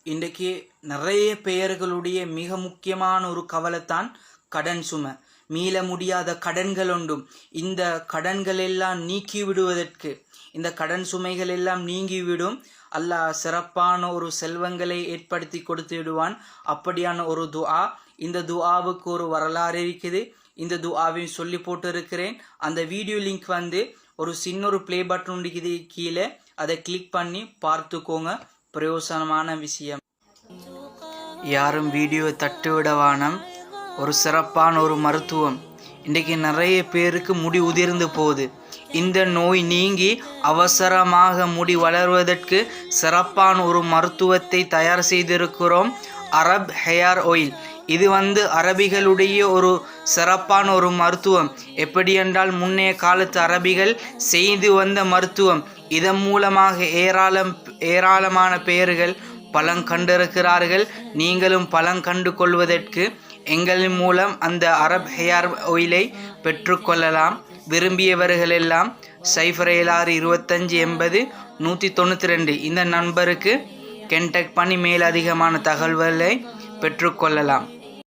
இன்றைக்கு நிறைய பெயர்களுடைய மிக முக்கியமான ஒரு கவலைத்தான் கடன் சுமை. மீள முடியாத கடன்கள் உண்டும். இந்த கடன்கள் எல்லாம் நீக்கி விடுவதற்கு, இந்த கடன் சுமைகள் எல்லாம் நீங்கிவிடும். அல்லாஹ் சிறப்பான ஒரு செல்வங்களை ஏற்படுத்தி கொடுத்து விடுவான். அப்படியான ஒரு துஆ. இந்த துஆவுக்கு ஒரு வரலாறு இருக்குது. இந்த துஆவையும் சொல்லி போட்டு இருக்கிறேன். அந்த வீடியோ லிங்க் ஒரு சின்ன ஒரு ப்ளே பட்டன் இருக்குது கீழே, அதை கிளிக் பண்ணி பார்த்துக்கோங்க. பிரயோசனமான விஷயம். யாரும் வீடியோ தட்டுவிடவானம். ஒரு சிறப்பான ஒரு மருத்துவம். இன்றைக்கு நிறைய பேருக்கு முடி உதிர்ந்து போகுது. இந்த நோய் நீங்கி அவசரமாக முடி வளர்வதற்கு சிறப்பான ஒரு மருத்துவத்தை தயார் செய்திருக்கிறோம். Arab hair oil. இது அரபிகளுடைய ஒரு சிறப்பான ஒரு மருத்துவம். எப்படி என்றால் முன்னைய காலத்து அரபிகள் செய்து வந்த மருத்துவம். இதன் மூலமாக ஏராளமான பெயர்கள் பலன் கண்டிருக்கிறார்கள். நீங்களும் பலன் கண்டு கொள்வதற்கு எங்களின் மூலம் அந்த அரப் ஹேர் ஆயிலை பெற்றுக்கொள்ளலாம். விரும்பியவர்கள் எல்லாம் 0762580 192 இந்த நம்பருக்கு கான்டாக்ட் பண்ணி மேலதிகமான தகவல்களை பெற்றுக்கொள்ளலாம்.